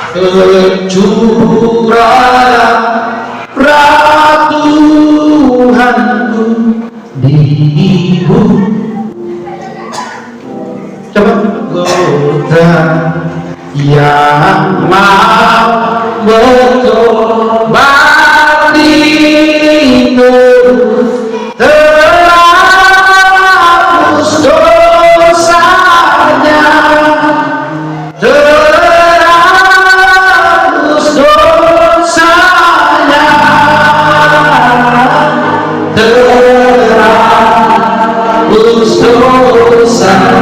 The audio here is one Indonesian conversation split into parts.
Tercurahlah Tuhanku di bumi. Coba kota yang mau bertobat itu terhapus dosanya, terhapus dosanya, terhapus dosanya.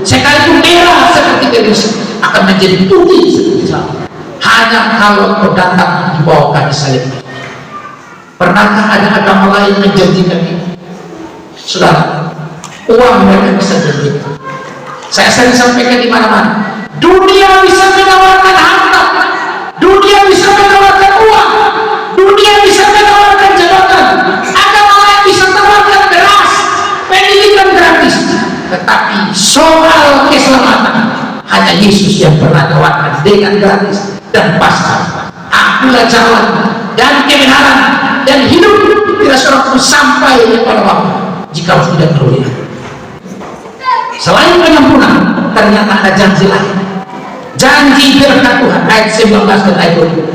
Sekalipun merah seperti garis akan menjadi putih seperti salju hanya kalau kau datang di bawah kaki salib. Pernahkah ada agama lain menjanjikan ini? Saudara, uang mereka bisa janjikan. Saya sering sampaikan di mana-mana, dunia bisa menawarkan harta, dunia bisa menawarkan uang, dunia bisa menawarkan jabatan, agama lain bisa menawarkan beras, pendidikan gratis. Tetapi soal keselamatan hanya Yesus yang pernah tawarkan dengan gratis dan pasti. Akulah jalan dan kebenaran dan hidup, tidak seorang pun sampai kepada Bapa jika tidak melalui Aku. Selain penyempurnaan, ternyata ada janji lain. Janji berkat Tuhan ayat 19 dan ayat 20.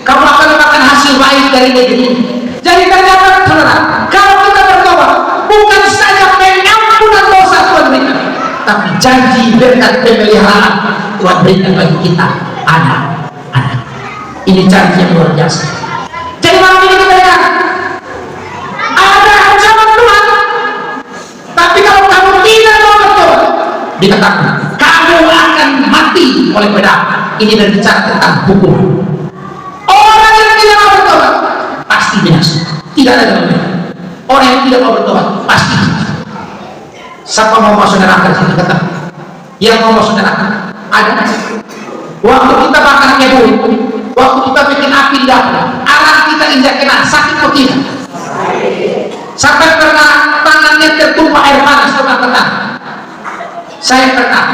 Kamu akan makan hasil baik dari negeri ini. Jadi ternyata saudara, kalau kita bertobat, bukan saja pengampunan dosa Tuhan berikan, tapi janji berkat pemeliharaan Tuhan berikan bagi kita anak-anak. Ini janji yang luar biasa. Jadi malam ini kita lihat ada ancaman Tuhan, tapi kalau kamu tidak mau bertobat, dikatakan kamu akan mati oleh pedang. Ini berbicara tentang hukum. Orang yang tidak mau bertobat pasti binasa. Tidak ada dalam dunia. Orang yang tidak mau bertobat pasti binasa. Siapa mau masuk neraka di sini? Kata yang mau masuk neraka ada. Waktu kita bakar kebun, waktu kita bikin api di dapur, arang kita injak kena, sakit atau tidak? Sampai pernah tangannya tertumpah air panas, pernah? Saya pernah.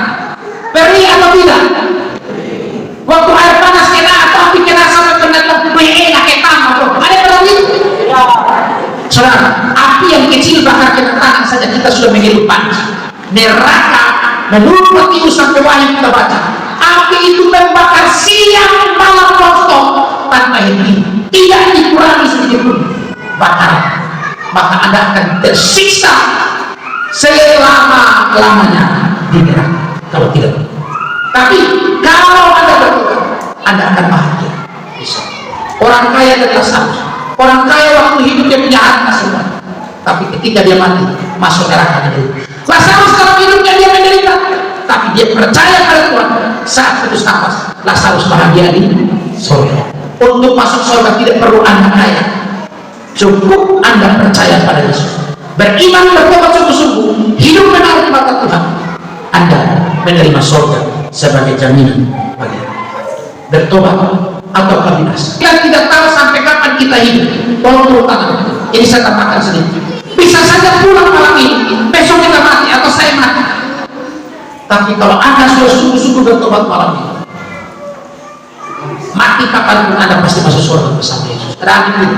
Perih atau tidak? Waktu air panas kena atau api kena sampai pernah enak ketama, ada pernah itu? Saudara, api yang kecil bakar kena tangan saja kita sudah menghirup panas. Neraka menurut Matius sampai Wahyu kita baca, api itu membakar siang malam non-stop tanpa henti, tidak dikurangi sedikit pun bakaran. Maka Anda akan tersiksa selama-lamanya di neraka kalau tidak. Tapi kalau Anda bertobat, Anda akan bahagia. Orang kaya adalah sama. Orang kaya waktu hidup dia punya harta semua, tapi ketika dia mati masuk neraka dulu. Lazarus dalam hidupnya dia menderita, tapi dia percaya pada Tuhan. Saat putus nafas, Lazarus bahagia di surga. Untuk masuk surga tidak perlu Anda kaya, cukup Anda percaya pada Yesus, beriman, bertobat sungguh-sungguh, hidup benar di mata Tuhan, Anda menerima surga sebagai jaminan bagi Anda. Bertobat atau binasa. Kita tidak tahu sampai kapan kita hidup. Tolong turun tangan. Ini saya tambahkan sedikit. Bisa saja pulang malam ini, besok kita mati atau saya mati. Tapi kalau Anda sudah sungguh-sungguh bertobat malam ini, mati kapanpun Anda pasti masuk surga bersama Yesus. Ada amin.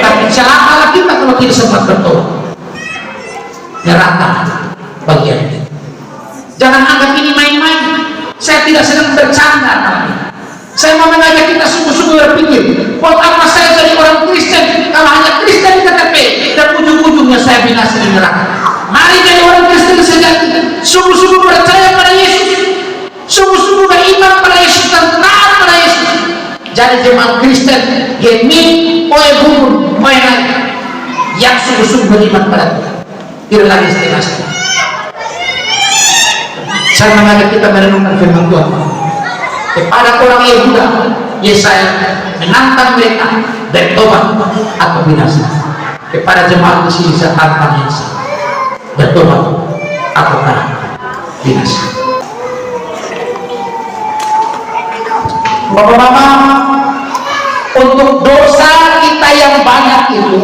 Tapi celakalah kita kalau tidak sempat bertobat. Neraka bagian kita. Jangan anggap ini main-main. Saya tidak sedang bercanda malam ini. Saya mau mengajak kita sungguh-sungguh berpikir, buat apa saya jadi orang Kristen kalau hanya Kristen di KTP dan ujung-ujungnya saya binasa di neraka. Mari jadi orang Kristen sejati, sungguh-sungguh percaya pada Yesus, sungguh-sungguh beriman pada Yesus dan taat pada Yesus. Jadi jemaat Kristen gemi oleh bubur oleh lain yang sungguh-sungguh beriman pada Tuhan, tidak lagi setengah-setengah. Saya mengajak kita merenungkan firman Tuhan. kepada orang Yehuda, Yesaya menantang mereka bertobat atau binasa. Kepada jemaat di sini saya tantang Yesaya bertobat ataukah binasa. Bapak-bapak, untuk dosa kita yang banyak itu,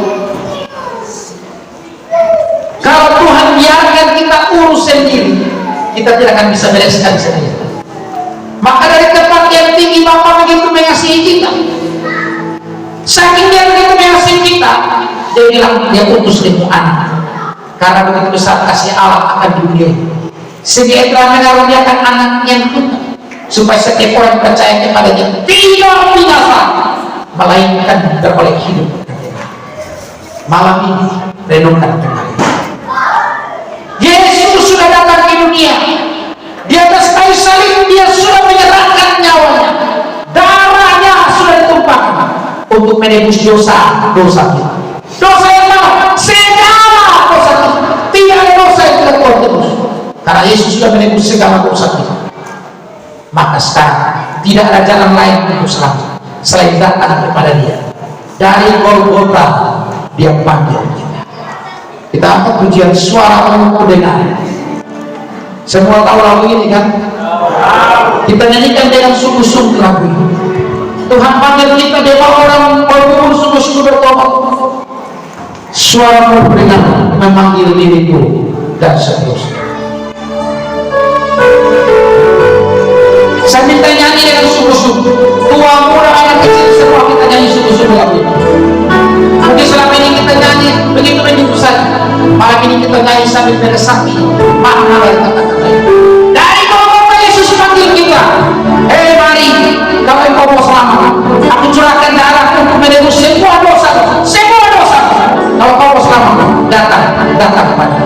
kalau Tuhan biarkan kita urus sendiri, kita tidak akan bisa bereskan sendiri. Maka dari tempat yang tinggi Bapa begitu mengasihi kita. Saking dia begitu mengasihi kita, dia bilang dia utus demu anak. Karena begitu besar kasih Allah akan dunia, sehingga telah mengaruniakan anaknya yang tunggal, supaya setiap orang percaya kepadanya tidak binasa, melainkan beroleh hidup. Malam ini renungkan kembali. Yesus sudah datang ke dunia. Di atas kayu salib dia sudah menyerahkan nyawanya. Darahnya sudah ditumpahkan untuk menebus dosa kita. Dosa yang mana? Segala dosa kita. Tidak ada dosa yang tidak Tuhan tebus. Karena Yesus sudah menebus segala dosa kita. Maka sekarang tidak ada jalan lain untuk selamat selain datang kepada Dia. Dari Golgota Dia panggil kita. Kita angkat pujian suara untuk dengar. Semua tahu lagu ini kan? Kita nyanyikan dengan sungguh-sungguh lagu ini. Tuhan panggil kita dewa orang berkumpul sungguh-sungguh bertobat. Suara berdengar memanggil diriku dan seterusnya. Saya minta nyanyi dengan sungguh-sungguh. Tua muda anak kecil semua kita nyanyi sungguh-sungguh lagu ini. Mungkin selama ini kita nyanyi begitu saja. Malam ini kita nyanyi sambil meresapi makna dari kata-kata itu. Dari Golgota Yesus panggil kita. Hei mari, kalau engkau mau selamat, aku curahkan darah untuk menebus semua dosa. Kalau kau mau selamat, datang kepada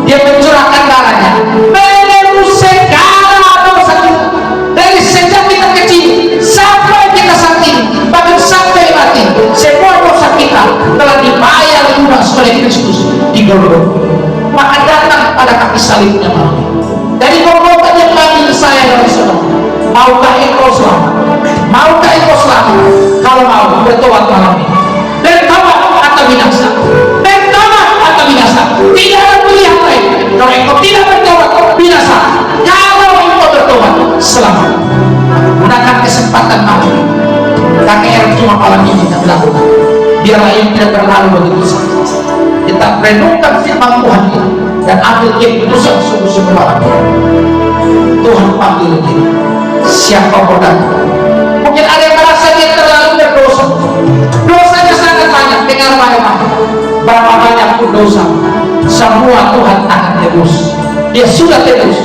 Dia mencurahkan darahnya menebus segala dosa kita, dari sejak kita kecil sampai kita saat ini, bahkan sampai mati. Semua dosa kita telah dibayar lunas oleh Kristus di Golgota. Maka datang pada kaki salibnya malam. Dari Golgota dia panggil saya dan saudara. Maukah engkau selamat? Maukah engkau selamat? Kalau mau, bertobat malam ini. tahun. Biarlah ini tidak terlalu begitu saja. Kita renungkan firman Tuhan ini dan ambil keputusan sungguh-sungguh. Tuhan panggil kita. Siapa mau datang? Mungkin ada yang merasa dia terlalu berdosa. Dosanya sangat banyak. Dengar baik-baik. Berapa banyak pun dosa, semua Tuhan akan tebus. Dia sudah tebus.